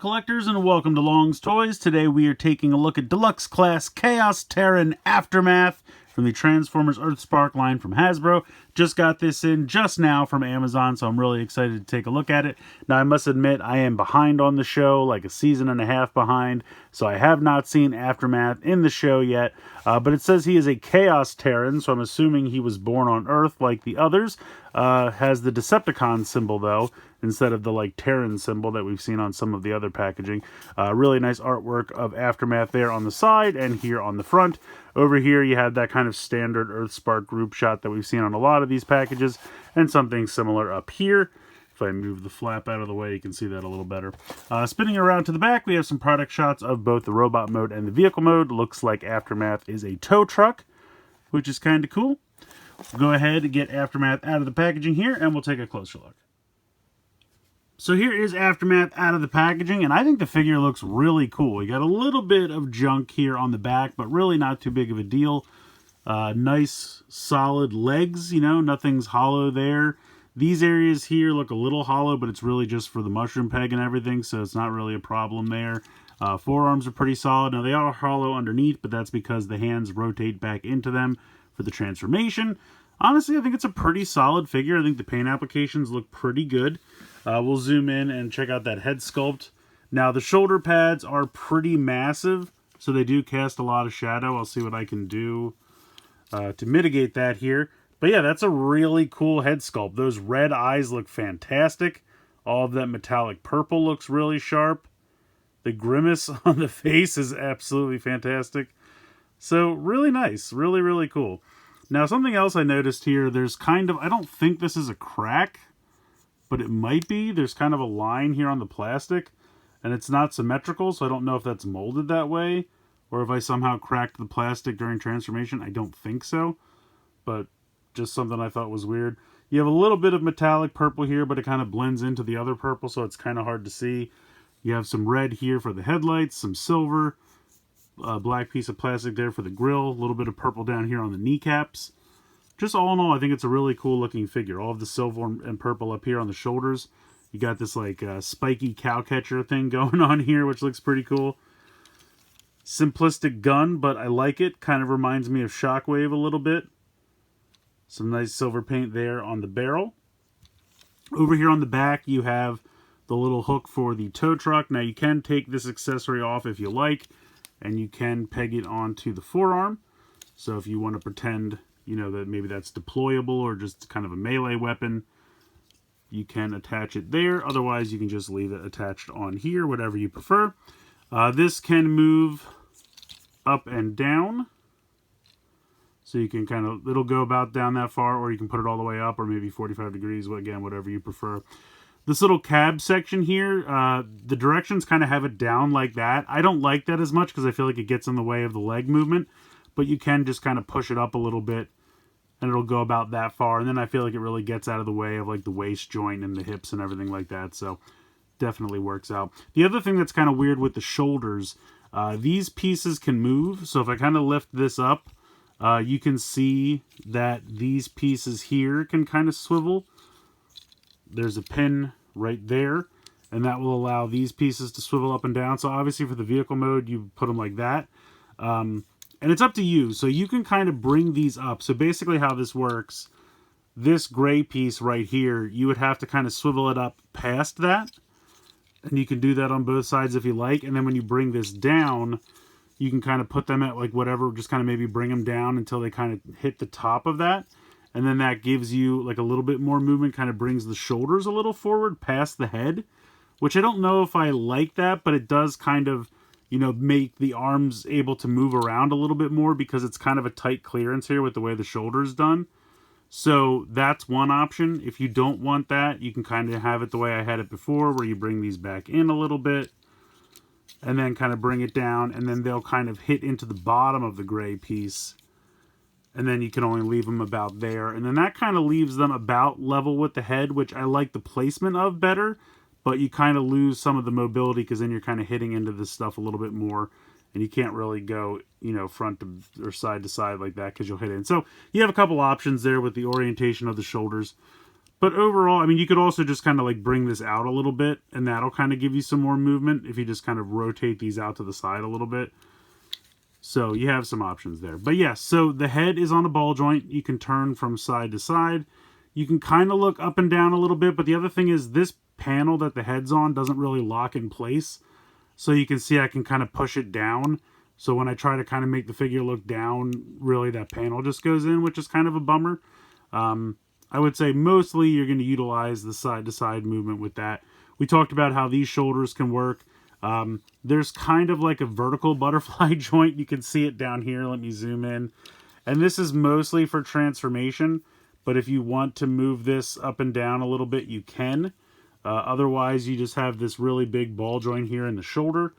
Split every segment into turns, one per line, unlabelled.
collectors, and welcome to Long's Toys. Today we are taking a look at Deluxe Class Chaos Terran Aftermath from the Transformers Earthspark line from Hasbro. Just got this in just now from Amazon, so I'm really excited to take a look at it. Now I must admit I am behind on the show, like a season and a half behind, so I have not seen Aftermath in the show yet. But it says he is a Chaos Terran, so I'm assuming he was born on Earth like the others. Has the Decepticon symbol though, instead of the like Terran symbol that we've seen on some of the other packaging. Really nice artwork of Aftermath there on the side and here on the front. Over here you have that kind of standard Earthspark group shot that we've seen on a lot of these packages, and something similar up here. If I move the flap out of the way, you can see that a little better. Spinning around to the back, we have some product shots of both the robot mode and the vehicle mode. Looks like Aftermath is a tow truck, which is kind of cool. We'll go ahead and get Aftermath out of the packaging here, and we'll take a closer look. So here is Aftermath out of the packaging, and I think the figure looks really cool. You got a little bit of junk here on the back, but really not too big of a deal. Nice, solid legs, you know, nothing's hollow there. These areas here look a little hollow, but it's really just for the mushroom peg and everything, so it's not really a problem there. Forearms are pretty solid. Now, they are hollow underneath, but that's because the hands rotate back into them for the transformation. Honestly, I think it's a pretty solid figure. I think the paint applications look pretty good. We'll zoom in and check out that head sculpt. Now, the shoulder pads are pretty massive, so they do cast a lot of shadow. I'll see what I can do to mitigate that here. But yeah, that's a really cool head sculpt. Those red eyes look fantastic. All of that metallic purple looks really sharp. The grimace on the face is absolutely fantastic. So really nice. Really, really cool. Now, something else I noticed here, there's kind of, I don't think this is a crack, but it might be. There's kind of a line here on the plastic, and it's not symmetrical, so I don't know if that's molded that way, or if I somehow cracked the plastic during transformation. I don't think so, but just something I thought was weird. You have a little bit of metallic purple here, but it kind of blends into the other purple, so it's kind of hard to see. You have some red here for the headlights, some silver, a black piece of plastic there for the grill, a little bit of purple down here on the kneecaps. Just all in all, I think it's a really cool looking figure. All of the silver and purple up here on the shoulders. You got this like spiky cow catcher thing going on here, which looks pretty cool. Simplistic gun, but I like it. Kind of reminds me of Shockwave a little bit. Some nice silver paint there on the barrel. Over here on the back, you have the little hook for the tow truck. Now, you can take this accessory off if you like, and you can peg it onto the forearm. So if you want to pretend, you know, that maybe that's deployable or just kind of a melee weapon, you can attach it there. Otherwise, you can just leave it attached on here, whatever you prefer. This can move up and down. So you can kind of, it'll go about down that far, or you can put it all the way up, or maybe 45 degrees, again, whatever you prefer. This little cab section here, the directions kind of have it down like that. I don't like that as much because I feel like it gets in the way of the leg movement, but you can just kind of push it up a little bit, and it'll go about that far. And then I feel like it really gets out of the way of like the waist joint and the hips and everything like that. So definitely works out. The other thing that's kind of weird with the shoulders, these pieces can move. So if I kind of lift this up, you can see that these pieces here can kind of swivel. There's a pin right there, and that will allow these pieces to swivel up and down. So obviously for the vehicle mode, you put them like that. And it's up to you. So you can kind of bring these up. So basically how this works, this gray piece right here, you would have to kind of swivel it up past that. And you can do that on both sides if you like. And then when you bring this down, you can kind of put them at like whatever, just kind of maybe bring them down until they kind of hit the top of that. And then that gives you like a little bit more movement, kind of brings the shoulders a little forward past the head, which I don't know if I like that, but it does kind of, you know, make the arms able to move around a little bit more because it's kind of a tight clearance here with the way the shoulder's done. So that's one option. If you don't want that, you can kind of have it the way I had it before, where you bring these back in a little bit and then kind of bring it down, and then they'll kind of hit into the bottom of the gray piece. And then you can only leave them about there. And then that kind of leaves them about level with the head, which I like the placement of better, but you kind of lose some of the mobility because then you're kind of hitting into this stuff a little bit more, and you can't really go, you know, front to, or side to side like that because you'll hit in. So you have a couple options there with the orientation of the shoulders. But overall, I mean, you could also just kind of like bring this out a little bit, and that'll kind of give you some more movement if you just kind of rotate these out to the side a little bit. So you have some options there. But yes, so the head is on a ball joint. You can turn from side to side. You can kind of look up and down a little bit, but the other thing is this panel that the head's on doesn't really lock in place. So you can see I can kind of push it down. So when I try to kind of make the figure look down, really that panel just goes in, which is kind of a bummer. I would say mostly you're going to utilize the side-to-side movement with that. We talked about how these shoulders can work. There's kind of like a vertical butterfly joint. You can see it down here. Let me zoom in. And this is mostly for transformation. But if you want to move this up and down a little bit, you can. Otherwise, you just have this really big ball joint here in the shoulder.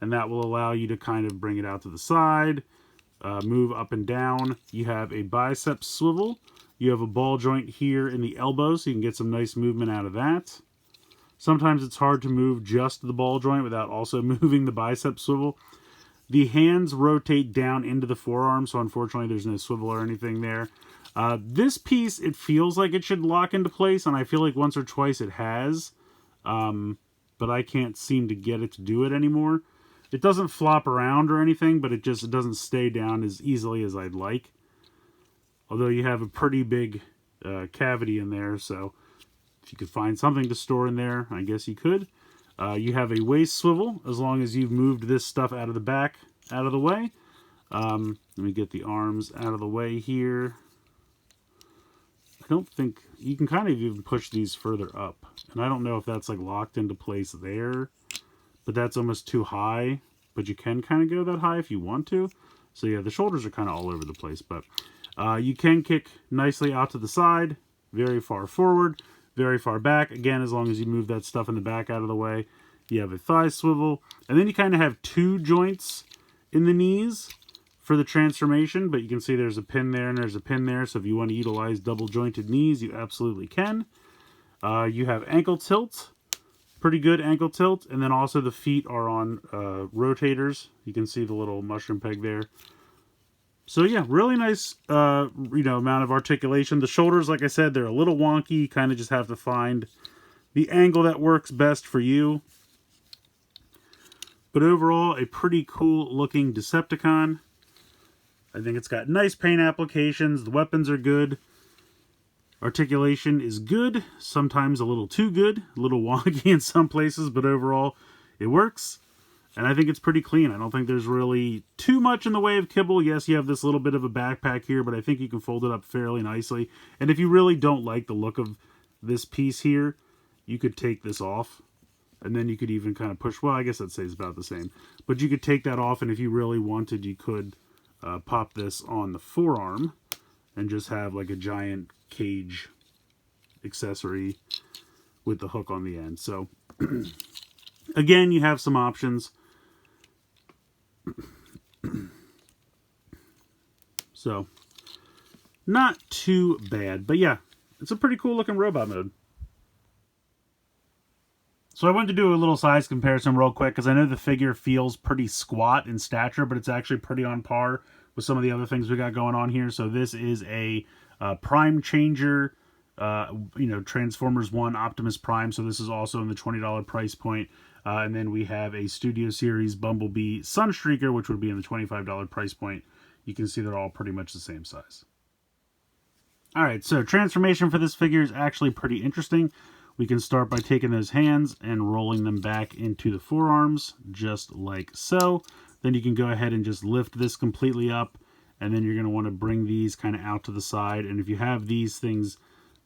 And that will allow you to kind of bring it out to the side, move up and down. You have a bicep swivel. You have a ball joint here in the elbow, so you can get some nice movement out of that. Sometimes it's hard to move just the ball joint without also moving the bicep swivel. The hands rotate down into the forearm, so unfortunately there's no swivel or anything there. This piece, it feels like it should lock into place, and I feel like once or twice it has, but I can't seem to get it to do it anymore. It doesn't flop around or anything, but it doesn't stay down as easily as I'd like. Although you have a pretty big cavity in there, so if you could find something to store in there, I guess you could. You have a waist swivel, as long as you've moved this stuff out of the back, out of the way. Let me get the arms out of the way here. I don't think, you can kind of even push these further up. And I don't know if that's like locked into place there, but that's almost too high. But you can kind of go that high if you want to. So yeah, the shoulders are kind of all over the place, but you can kick nicely out to the side, very far forward, very far back. Again, as long as you move that stuff in the back out of the way. You have a thigh swivel. And then you kind of have two joints in the knees for the transformation. But you can see there's a pin there and there's a pin there. So if you want to utilize double jointed knees, you absolutely can. You have ankle tilt. Pretty good ankle tilt. And then also the feet are on rotators. You can see the little mushroom peg there. So yeah, really nice, amount of articulation. The shoulders, like I said, they're a little wonky. You kind of just have to find the angle that works best for you. But overall, a pretty cool looking Decepticon. I think it's got nice paint applications. The weapons are good. Articulation is good. Sometimes a little too good. A little wonky in some places, but overall, it works. And I think it's pretty clean. I don't think there's really too much in the way of kibble. Yes, you have this little bit of a backpack here, but I think you can fold it up fairly nicely. And if you really don't like the look of this piece here, you could take this off. And then you could even kind of push, well, I guess I'd say it's about the same. But you could take that off, and if you really wanted, you could pop this on the forearm and just have like a giant cage accessory with the hook on the end. So, again, you have some options. So, not too bad. But yeah, it's a pretty cool looking robot mode. So I wanted to do a little size comparison real quick, because I know the figure feels pretty squat in stature, but it's actually pretty on par with some of the other things we got going on here. So this is a Prime Changer, Transformers 1 Optimus Prime. So this is also in the $20 price point. And then we have a Studio Series Bumblebee Sunstreaker, which would be in the $25 price point. You can see they're all pretty much the same size. Alright, so transformation for this figure is actually pretty interesting. We can start by taking those hands and rolling them back into the forearms, just like so. Then you can go ahead and just lift this completely up, and then you're going to want to bring these kind of out to the side. And if you have these things,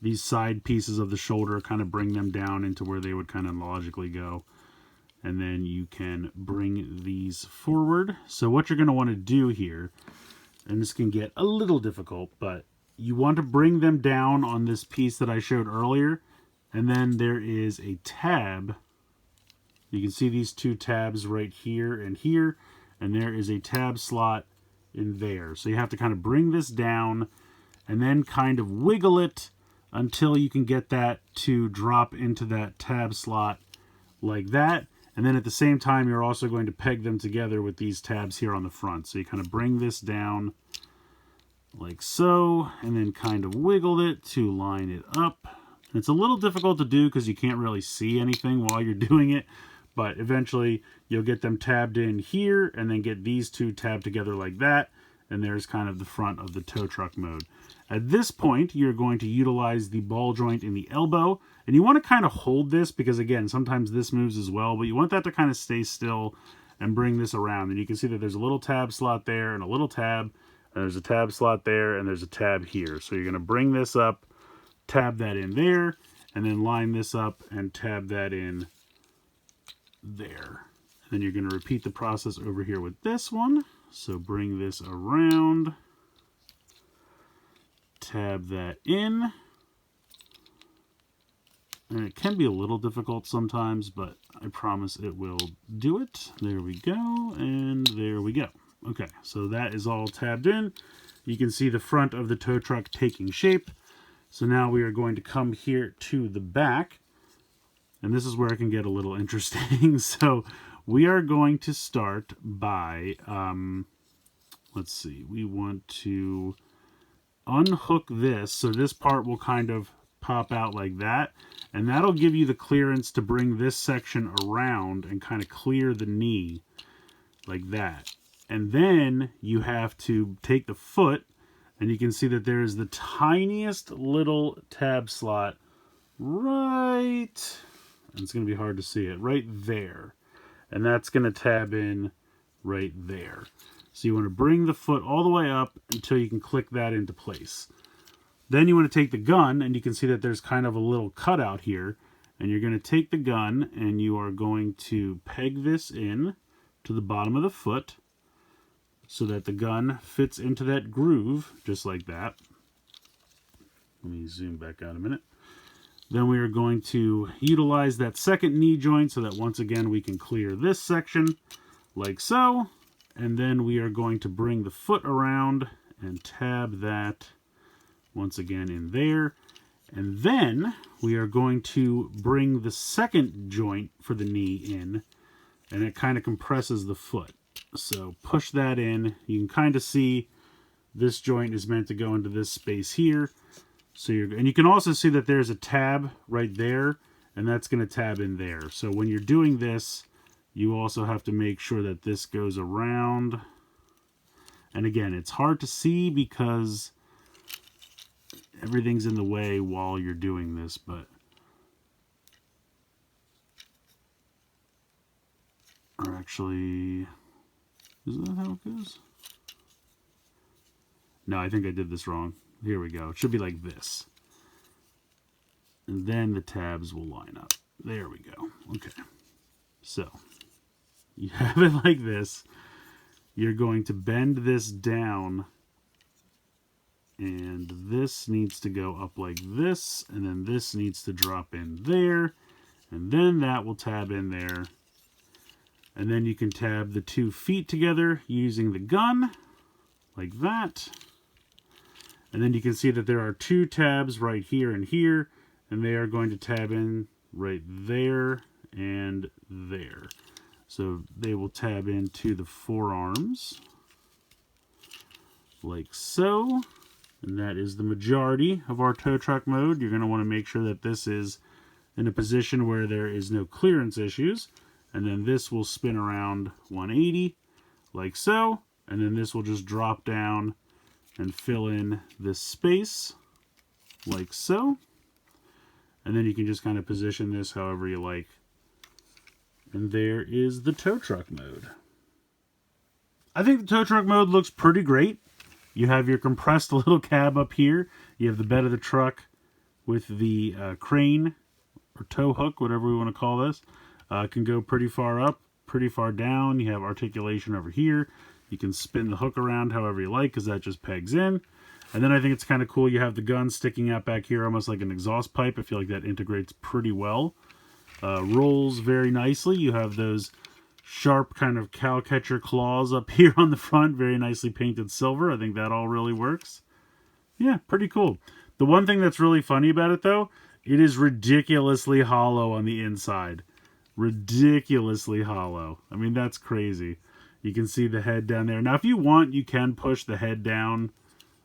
these side pieces of the shoulder, kind of bring them down into where they would kind of logically go. And then you can bring these forward. So what you're going to want to do here, and this can get a little difficult, but you want to bring them down on this piece that I showed earlier. And then there is a tab. You can see these two tabs right here. And there is a tab slot in there. So you have to kind of bring this down and then kind of wiggle it until you can get that to drop into that tab slot like that. And then at the same time, you're also going to peg them together with these tabs here on the front. So you kind of bring this down like so, and then kind of wiggle it to line it up. It's a little difficult to do because you can't really see anything while you're doing it, but eventually you'll get them tabbed in here and then get these two tabbed together like that, and there's kind of the front of the tow truck mode. At this point, you're going to utilize the ball joint in the elbow, and you want to kind of hold this because, again, sometimes this moves as well, but you want that to kind of stay still and bring this around. And you can see that there's a little tab slot there and a little tab, and there's a tab slot there, and there's a tab here. So you're going to bring this up, tab that in there, and then line this up and tab that in there. And then you're going to repeat the process over here with this one. So bring this around, tab that in, and it can be a little difficult sometimes, but I promise it will do it. There we go, and there we go. Okay, so that is all tabbed in. You can see the front of the tow truck taking shape. So now we are going to come here to the back, and this is where it can get a little interesting. So we are going to start by, let's see, we want to unhook this, so this part will kind of pop out like that, and that'll give you the clearance to bring this section around and kind of clear the knee like that. And then you have to take the foot, and you can see that there is the tiniest little tab slot right, and it's going to be hard to see it, right there. And that's going to tab in right there. So you want to bring the foot all the way up until you can click that into place. Then you want to take the gun, and you can see that there's kind of a little cutout here. And you're going to take the gun, and you are going to peg this in to the bottom of the foot so that the gun fits into that groove, just like that. Let me zoom back out a minute. Then we are going to utilize that second knee joint so that once again we can clear this section like so. And then we are going to bring the foot around and tab that once again in there. And then we are going to bring the second joint for the knee in, and it kind of compresses the foot. So push that in. You can kind of see this joint is meant to go into this space here. So and you can also see that there's a tab right there, and that's going to tab in there. So when you're doing this, you also have to make sure that this goes around. And again, it's hard to see because everything's in the way while you're doing this, but or actually, isn't that how it goes? No, I think I did this wrong. Here we go. It should be like this. And then the tabs will line up. There we go. Okay. So you have it like this. You're going to bend this down, and this needs to go up like this, and then this needs to drop in there, and then that will tab in there. And then you can tab the 2 feet together using the gun like that. And then you can see that there are 2 tabs right here and here, and they are going to tab in right there and there. So they will tab into the forearms like so. And that is the majority of our tow truck mode. You're going to want to make sure that this is in a position where there is no clearance issues. And then this will spin around 180 like so. And then this will just drop down and fill in this space like so. And then you can just kind of position this however you like. And there is the tow truck mode. I think the tow truck mode looks pretty great. You have your compressed little cab up here. You have the bed of the truck with the crane or tow hook, whatever we want to call this. Can go pretty far up, pretty far down. You have articulation over here. You can spin the hook around however you like because that just pegs in. And then I think it's kind of cool. You have the gun sticking out back here almost like an exhaust pipe. I feel like that integrates pretty well. Rolls very nicely. You have those sharp kind of cowcatcher claws up here on the front, very nicely painted silver. I think that all really works. Yeah, pretty cool. The one thing that's really funny about it though, it is ridiculously hollow on the inside. Ridiculously hollow. I mean, that's crazy. You can see the head down there. Now, if you want, you can push the head down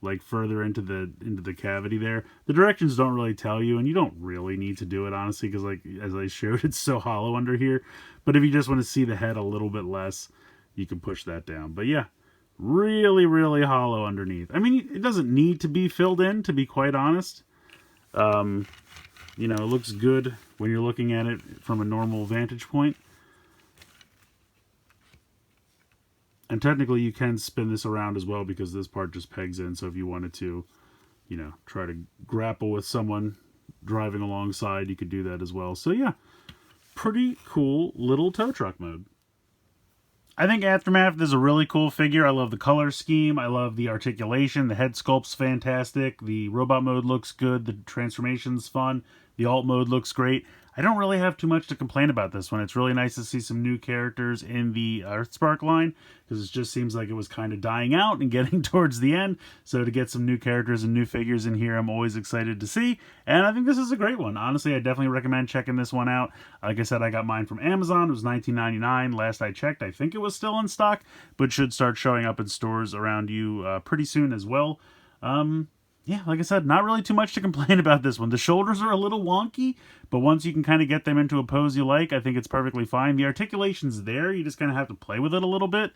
like further into the cavity there. The directions don't really tell you, and you don't really need to do it, honestly, because like as I showed, it's so hollow under here. But if you just want to see the head a little bit less, you can push that down. But yeah, really, really hollow underneath. I mean, it doesn't need to be filled in, to be quite honest. You know, it looks good when you're looking at it from a normal vantage point. And technically you can spin this around as well, because this part just pegs in. So if you wanted to, you know, try to grapple with someone driving alongside, you could do that as well. So yeah, pretty cool little tow truck mode. I think Aftermath is a really cool figure. I love the color scheme. I love the articulation. The head sculpt's fantastic. The robot mode looks good. The transformation's fun. The alt mode looks great. I don't really have too much to complain about this one. It's really nice to see some new characters in the Earthspark line, because it just seems like it was kind of dying out and getting towards the end. So to get some new characters and new figures in here, I'm always excited to see. And I think this is a great one. Honestly, I definitely recommend checking this one out. Like I said, I got mine from Amazon. It was $19.99. Last I checked, I think it was still in stock, but should start showing up in stores around you pretty soon as well. Yeah, like I said, not really too much to complain about this one. The shoulders are a little wonky, but once you can kind of get them into a pose you like, I think it's perfectly fine. The articulation's there. You just kind of have to play with it a little bit.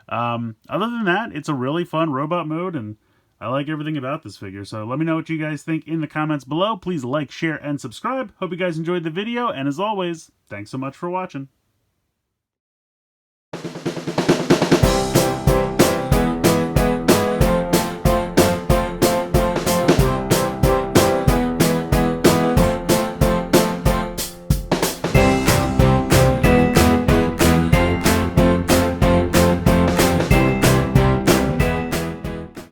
Other than that, it's a really fun robot mode, and I like everything about this figure. So let me know what you guys think in the comments below. Please like, share, and subscribe. Hope you guys enjoyed the video, and as always, thanks so much for watching.